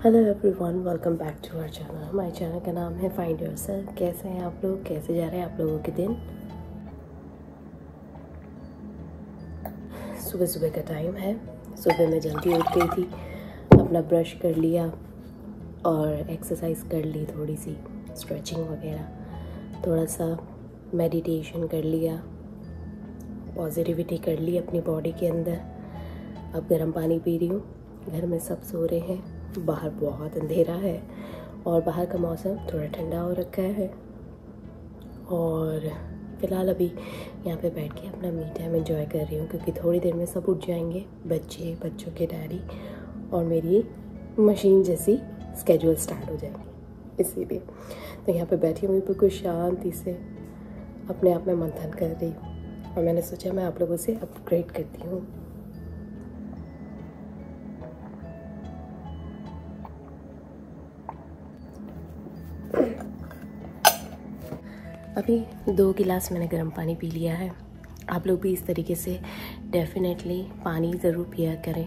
Hello everyone, welcome back to our channel. हमारे channel का नाम है फाइंड योरसेल्फ। कैसे हैं आप लोग? कैसे जा रहे हैं आप लोगों के दिन? सुबह सुबह का टाइम है। सुबह मैं जल्दी उठ गई थी, अपना ब्रश कर लिया और एक्सरसाइज कर ली, थोड़ी सी स्ट्रेचिंग वगैरह, थोड़ा सा मेडिटेशन कर लिया, पॉजिटिविटी कर ली अपनी बॉडी के अंदर। अब गर्म पानी पी रही हूँ। घर में सब सो रहे हैं, बाहर बहुत अंधेरा है और बाहर का मौसम थोड़ा ठंडा हो रखा है। और फ़िलहाल अभी यहाँ पे बैठ के अपना मी टाइम एंजॉय कर रही हूँ, क्योंकि थोड़ी देर में सब उठ जाएंगे, बच्चों के डैडी, और मेरी मशीन जैसी स्केड्यूल स्टार्ट हो जाएंगी। इसीलिए तो यहाँ पे बैठी हूँ, बिल्कुल शांति से अपने आप में मंथन कर रही हूँ। और मैंने सोचा मैं आप लोगों से अपग्रेड करती हूँ। अभी 2 गिलास मैंने गर्म पानी पी लिया है। आप लोग भी इस तरीके से डेफिनेटली पानी ज़रूर पिया करें,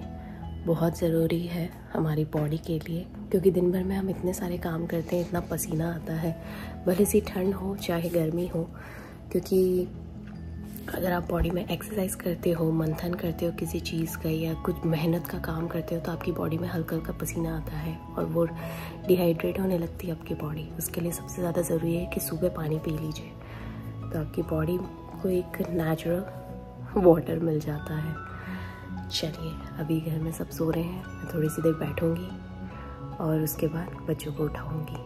बहुत ज़रूरी है हमारी बॉडी के लिए, क्योंकि दिन भर में हम इतने सारे काम करते हैं, इतना पसीना आता है, भले सी ठंड हो चाहे गर्मी हो। क्योंकि अगर आप बॉडी में एक्सरसाइज करते हो, मंथन करते हो किसी चीज़ का या कुछ मेहनत का काम करते हो, तो आपकी बॉडी में हल्का हल्का पसीना आता है और वो डिहाइड्रेट होने लगती है आपकी बॉडी। उसके लिए सबसे ज़्यादा ज़रूरी है कि सुबह पानी पी लीजिए, तो आपकी बॉडी को एक नेचुरल वाटर मिल जाता है। चलिए, अभी घर में सब सो रहे हैं, मैं थोड़ी सी देर बैठूँगी और उसके बाद बच्चों को उठाऊँगी।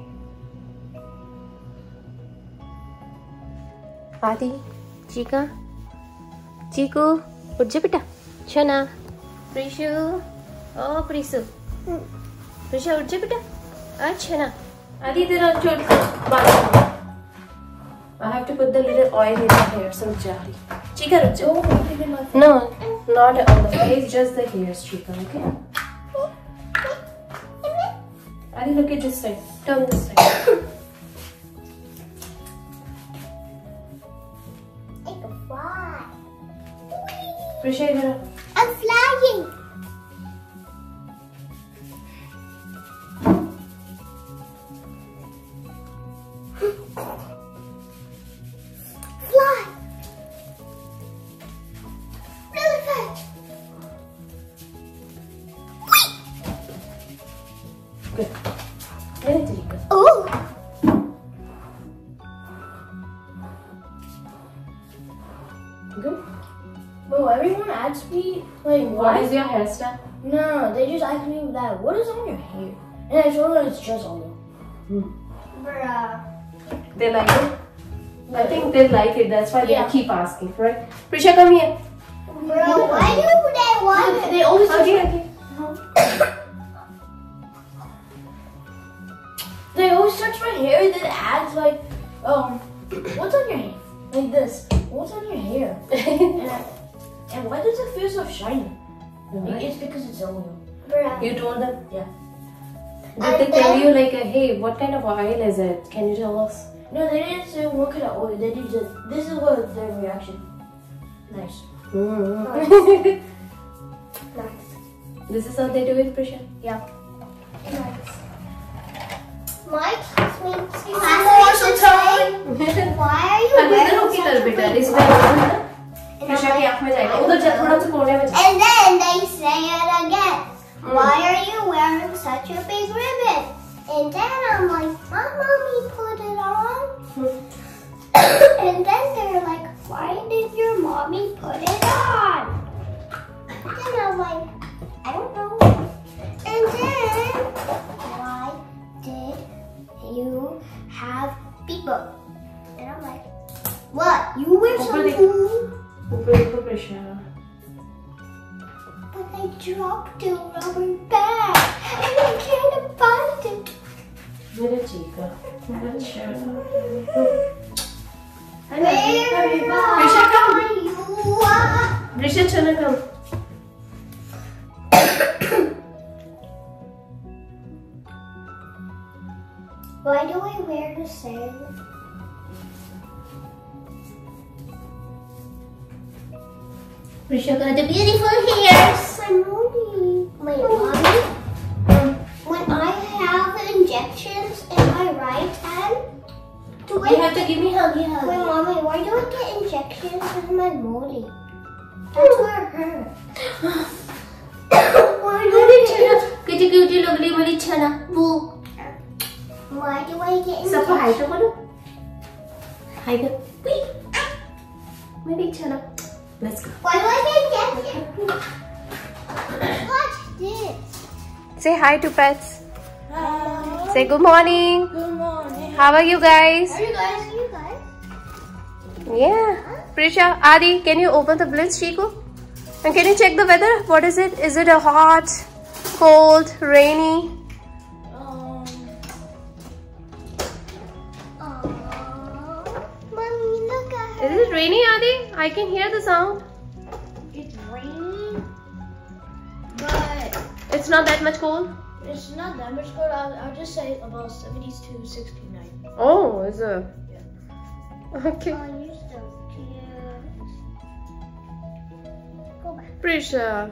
आदि, चीका, चीकू, उठ जा बेटा। छना, प्रीशु, ओ प्रीशु, प्रीशा उठ जा बेटा। अच्छा ना, आदि इधर छोड़ बात। I have to put the little oil in the hair, so jari. Chika, रुक जा। No, not on the face, just the hairs, Chika. Okay. Adi, look at this side. Turn this side. Prisha, इधर। I'm flying. Fly. Really fast. Good. Very good. Oh. Good. Bro, everyone asks me, like, What is your hairstyle? No, they just ask me that, what is on your hair? And I told them it's just oil. Bruh. They like it? I think they like it, that's why they Yeah. keep asking, right? Prisha, come here. Bro, why do they want They always touch Okay, my, okay. they always touch my hair and then ask like, what's on your hair? Like this. What's on your hair? and why does it feel so shiny? Right. It's because it's oil. Bruh. You told them? Yeah. Did they tell you like, hey, what kind of oil is it? Can you tell us? No, they didn't say what kind of oil. They did just, this is what their reaction. Nice. Mm-hmm. Nice. This is how they do it, Prisha? Yeah. Nice. Mike, sweet. Why are you अभी इधर wearing होके कर such a बेटा, big इस पे है ना? प्रिशा की आँख में जाएगा, उधर जा, थोड़ा सा कोने में जा। And then they say it again. Why are you wearing such a big ribbon? And then I'm like, my mommy put it on. And then they're like, why did your mommy put it on? And I'm like, I don't know. And then, why did you have people? And I'm like, what? You wear some cool? ऊपर देखो Prisha. But I dropped a rubber bag and I can't find it. मेरा Chica, मेरा shirt. Prisha, come. Prisha, chana, come. Why do I wear the same? Prisha got the beautiful hairs. My mommy. When I have injections in my right hand, You have to give me huggy hug. Wait, mommy, why do I get injections in my molly? That's where it hurts. Why do I get Kitty cutie lovely mali chana. Boo. Why do I get Sapa hi injections? to karo. Hi go. Wee. Mali chana. Let's go. Why do I get injections? What's this? Say hi to pets. Hello. Say good morning. Good morning. How are you guys? Are you guys? Yeah. Prisha, Adi, can you open the blinds, Chiku? And can you check the weather? What is it? Is it a hot, cold, rainy? Mommy, look at her. Is it rainy, Adi? I can hear the sound. It's raining, but It's not that much cold. it's not that much cold. I'll just say about 70s to 69. Oh, is it? Okay. Oh, you're so cute. Go back. Prisha.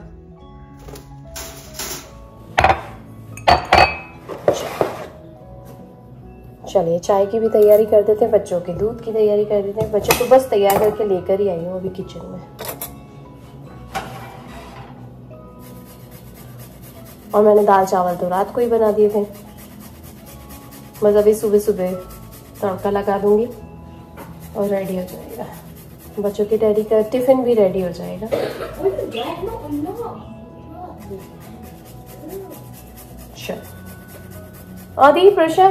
चलिए चाय की भी तैयारी कर देते हैं, बच्चों के दूध की तैयारी कर देते हैं। बच्चों को बस तैयार करके लेकर ही आई हूँ अभी किचन में। और मैंने दाल चावल तो रात को ही बना दिए थे, बस अभी सुबह सुबह तड़का लगा दूंगी और रेडी हो जाएगा। बच्चों की डैडी का टिफिन भी रेडी हो जाएगा। चलो आदि, प्रिशा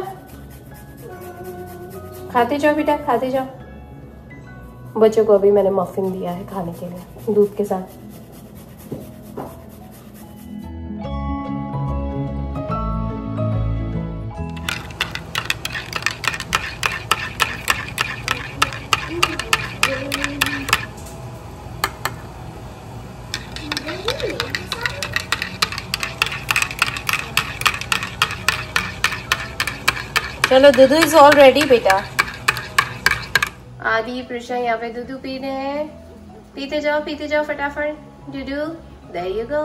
खाते जाओ बेटा, खाते जाओ। बच्चों को अभी मैंने मफिन दिया है खाने के लिए दूध के साथ। चलो दूध इज ऑल रेडी बेटा। आदि प्रिशा यहाँ पे दूध पी रहे हैं। पीते जाओ फटाफट। दूधू, there you go.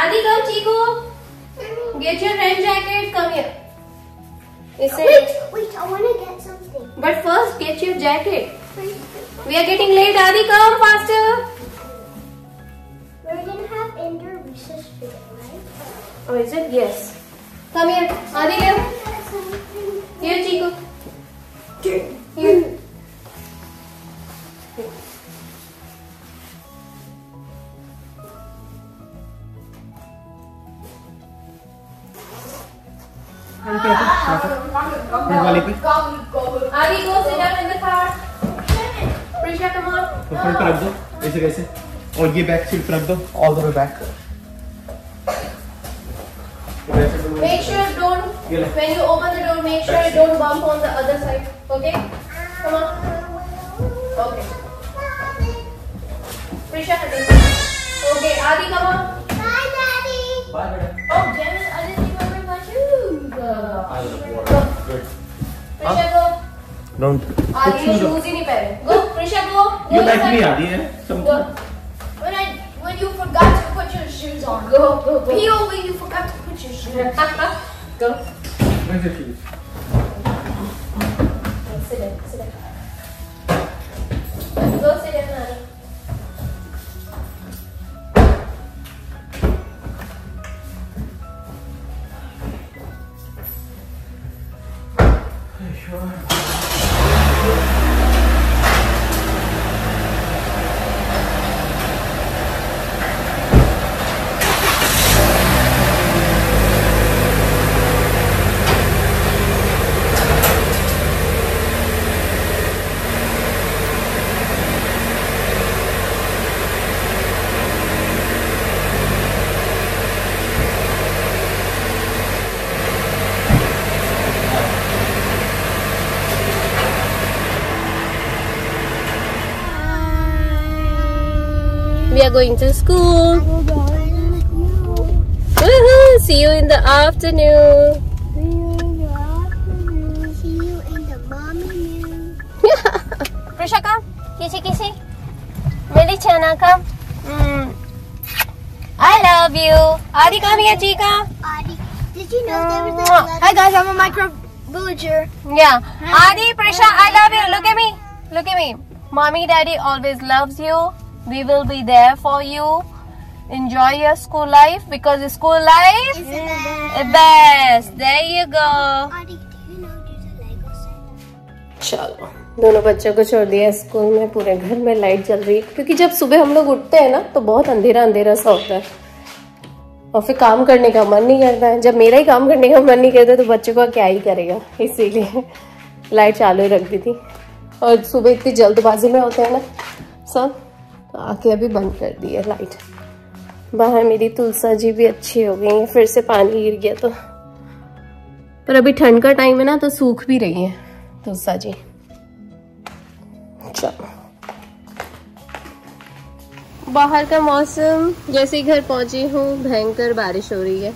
Aadi come, Chiku get your rain jacket, come here. Wait, I want to get something. But first get your jacket. We are getting late. Aadi come faster. We're gonna have indoor recess today, right? Oh, is it? Yes. Come here. Adi, here. Get something. Here, Chico. Here. Adi, go sit down in the car. Prisha, come on. तो front पर रख दो ऐसे कैसे, और ये back seat पर रख दो all the way back. Make sure don't, when you open the door, make sure you don't bump on the other side. Okay? Come on. Okay. Prisha, okay. Adi, come on. Bye, Daddy. Bye बेटा। Oh, damn it. I didn't even bring my shoes. Good. Prisha, go. Don't Adi ने shoes ही नहीं पहने। Go, Prisha, go. ये Go bag inside. नहीं आती है सब। Go. When you forgot to put your shoes on. Go, go, go. POV, you forgot to put your shoes on. Go. Where's your shoes? Sit down, sit down. Go sit down, Adi. going to school. Woohoo! See you in the afternoon. See you in the mommy moon. Prisha, come. Kisi. Meli Chana, come. I love you. Adi, come here, Chica. Adi, did you know there was a Hi guys, I'm a micro villager. Yeah. Adi, Prisha, I love you. Look at me. Look at me. Mommy, Daddy always loves you. We will be there for you. Enjoy your school life because school life Is the best. best. There you go. Adi, do you know there's a Lego set? चलो, दोनों बच्चों को छोड़ दिया school में। पूरे घर में लाइट चल रही है क्योंकि जब सुबह हम लोग उठते हैं ना तो बहुत अंधेरा सा होता है और फिर काम करने का मन नहीं करता है। जब मेरा ही काम करने का मन नहीं करता तो बच्चों का क्या ही करेगा, इसीलिए लाइट चालू ही रख दी थी। और सुबह इतनी जल्दबाजी में होते हैं ना सब, तो आके अभी बंद कर दी है लाइट। बाहर मेरी तुलसा जी भी अच्छी हो गई है, फिर से पानी गिर गया तो, पर अभी ठंड का टाइम है ना तो सूख भी रही है तुलसा जी। चलो, बाहर का मौसम, जैसे ही घर पहुंची हूँ भयंकर बारिश हो रही है।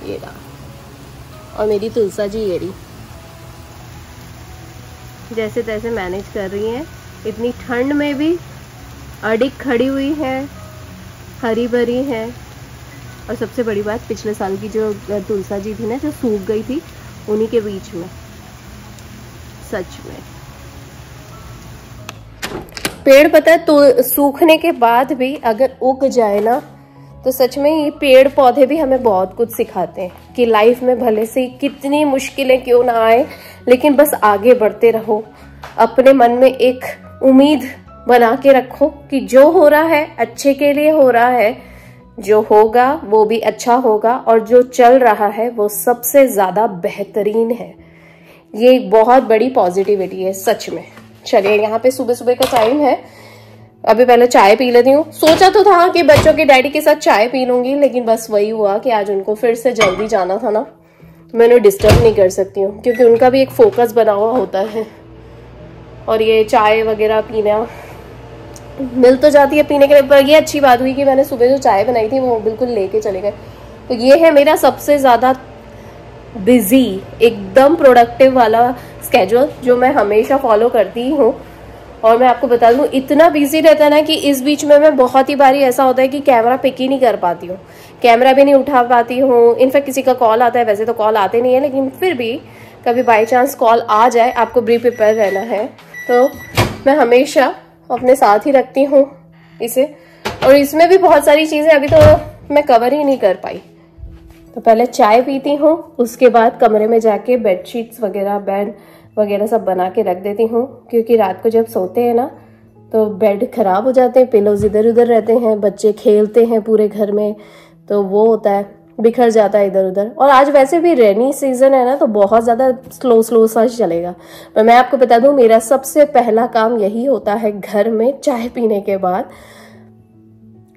ये रहा, और मेरी तुलसा जी ये रही, जैसे तैसे मैनेज कर रही हैं। इतनी ठंड में भी अडिग खड़ी हुई है, हरी भरी है। और सबसे बड़ी बात, पिछले साल की जो तुलसा जी थी ना जो सूख गई थी, उन्हीं के बीच में। सच में पेड़, पता है तो सूखने के बाद भी अगर उग जाए ना तो सच में ये पेड़ पौधे भी हमें बहुत कुछ सिखाते हैं कि लाइफ में भले से कितनी मुश्किलें क्यों ना आए, लेकिन बस आगे बढ़ते रहो। अपने मन में एक उम्मीद बना के रखो कि जो हो रहा है अच्छे के लिए हो रहा है, जो होगा वो भी अच्छा होगा, और जो चल रहा है वो सबसे ज्यादा बेहतरीन है। ये एक बहुत बड़ी पॉजिटिविटी है सच में। चलिए, यहाँ पे सुबह सुबह का टाइम है, अभी पहले चाय पी लेती हूँ। सोचा तो था कि बच्चों के डैडी के साथ चाय पी लूंगी, लेकिन बस वही हुआ कि आज उनको फिर से जल्दी जाना था ना, तो मैं उन्हें डिस्टर्ब नहीं कर सकती हूँ क्योंकि उनका भी एक फोकस बना हुआ होता है। और ये चाय वगैरह पीना मिल तो जाती है पीने के लिए, पर ये अच्छी बात हुई कि मैंने सुबह जो चाय बनाई थी वो बिल्कुल लेके चले गए। तो ये है मेरा सबसे ज्यादा बिजी, एकदम प्रोडक्टिव वाला स्केड्यूल जो मैं हमेशा फॉलो करती हूँ। और मैं आपको बता दूं, इतना बिजी रहता है ना कि इस बीच में मैं बहुत ही बारी ऐसा होता है कि कैमरा पिक ही नहीं कर पाती हूँ, कैमरा भी नहीं उठा पाती हूँ। इनफैक्ट किसी का कॉल आता है, वैसे तो कॉल आते नहीं है, लेकिन फिर भी कभी बाई चांस कॉल आ जाए, आपको प्री प्रिपेयर रहना है, तो मैं हमेशा अपने साथ ही रखती हूँ इसे। और इसमें भी बहुत सारी चीज़ें अभी तो मैं कवर ही नहीं कर पाई। तो पहले चाय पीती हूँ, उसके बाद कमरे में जाके बेडशीट्स वगैरह, बेड वगैरह सब बना के रख देती हूँ, क्योंकि रात को जब सोते हैं ना तो बेड खराब हो जाते हैं, पिलोज इधर उधर रहते हैं, बच्चे खेलते हैं पूरे घर में, तो वो होता है, बिखर जाता है इधर उधर। और आज वैसे भी रेनी सीजन है ना, तो बहुत ज़्यादा स्लो सा चलेगा। पर मैं आपको बता दूँ, मेरा सबसे पहला काम यही होता है घर में चाय पीने के बाद,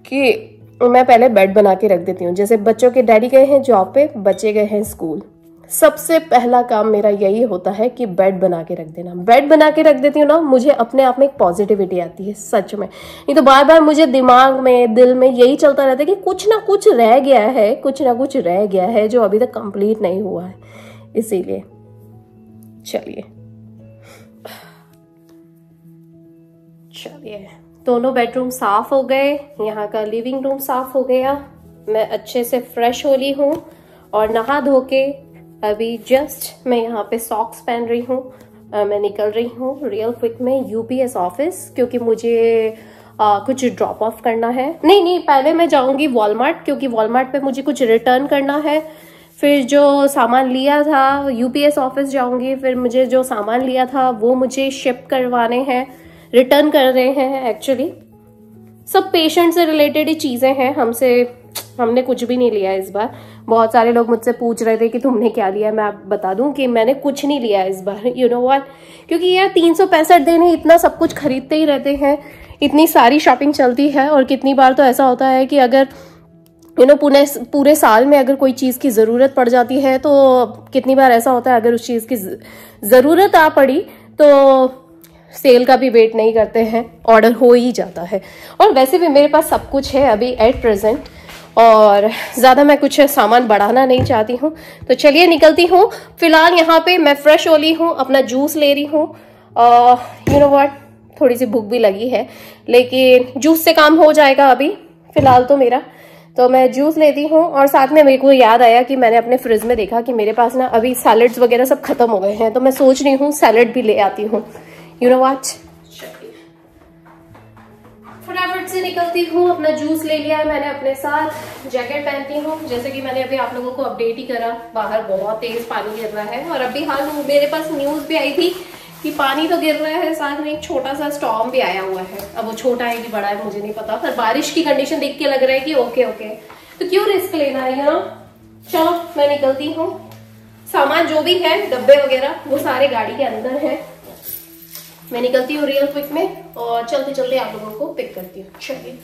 कि मैं पहले बेड बना के रख देती हूँ। जैसे बच्चों के डैडी गए हैं जॉब पे, बच्चे गए हैं स्कूल, सबसे पहला काम मेरा यही होता है कि बेड बना के रख देना। बेड बना के रख देती हूँ ना, मुझे अपने आप में एक पॉजिटिविटी आती है सच में। नहीं तो बार बार मुझे दिमाग में, दिल में यही चलता रहता है कि कुछ ना कुछ रह गया है, कुछ ना कुछ रह गया है जो अभी तक कंप्लीट नहीं हुआ है। इसीलिए चलिए दोनों बेडरूम साफ हो गए, यहाँ का लिविंग रूम साफ हो गया, मैं अच्छे से फ्रेश हो ली हूँ और नहा धो के अभी जस्ट मैं यहाँ पे सॉक्स पहन रही हूँ। मैं निकल रही हूँ रियल क्विक में यूपीएस ऑफिस, क्योंकि मुझे कुछ ड्रॉप ऑफ करना है। नहीं, पहले मैं जाऊंगी वॉलमार्ट, क्योंकि वॉलमार्ट पे मुझे कुछ रिटर्न करना है। फिर जो सामान लिया था यूपीएस ऑफिस जाऊंगी, फिर मुझे जो सामान लिया था वो मुझे शिप करवाने हैं, रिटर्न कर रहे हैं। एक्चुअली सब पेशेंट से रिलेटेड ही चीजें हैं, हमने कुछ भी नहीं लिया इस बार। बहुत सारे लोग मुझसे पूछ रहे थे कि तुमने क्या लिया। मैं आप बता दूं कि मैंने कुछ नहीं लिया इस बार। यू नो व्हाट, क्योंकि यार 365 दिन ही इतना सब कुछ खरीदते ही रहते हैं, इतनी सारी शॉपिंग चलती है। और कितनी बार तो ऐसा होता है कि अगर पूरे साल में अगर कोई चीज़ की ज़रूरत पड़ जाती है, तो कितनी बार ऐसा होता है अगर उस चीज़ की ज़रूरत आ पड़ी तो सेल का भी वेट नहीं करते हैं, ऑर्डर हो ही जाता है। और वैसे भी मेरे पास सब कुछ है अभी एट प्रेजेंट, और ज़्यादा मैं कुछ सामान बढ़ाना नहीं चाहती हूँ। तो चलिए निकलती हूँ। फिलहाल यहाँ पे मैं फ्रेश हो ली हूँ, अपना जूस ले रही हूँ। यू नो व्हाट, थोड़ी सी भूख भी लगी है, लेकिन जूस से काम हो जाएगा अभी फिलहाल तो मेरा। तो मैं जूस लेती हूँ, और साथ में मेरे को याद आया कि मैंने अपने फ्रिज में देखा कि मेरे पास ना अभी सैलड्स वगैरह सब खत्म हो गए हैं, तो मैं सोच रही हूँ सैलड भी ले आती हूँ। यू नो व्हाट, फटाफट से निकलती हूँ। अपना जूस ले लिया है मैंने अपने साथ, जैकेट पहनती हूँ। जैसे कि मैंने अभी आप लोगों को अपडेट ही करा, बाहर बहुत तेज पानी गिर रहा है। और अभी हाल मेरे पास न्यूज भी आई थी कि पानी तो गिर रहा है, साथ में एक छोटा सा स्टॉर्म भी आया हुआ है। अब वो छोटा है कि बड़ा है मुझे नहीं पता, पर बारिश की कंडीशन देख के लग रहा है कि ओके ओके, तो क्यों रिस्क लेना है ना। चलो मैं निकलती हूँ। सामान जो भी है, डब्बे वगैरह, वो सारे गाड़ी के अंदर है। मैं निकलती हूँ रियल क्विक में, और चलते चलते आप लोगों को पिक करती हूँ। चलिए।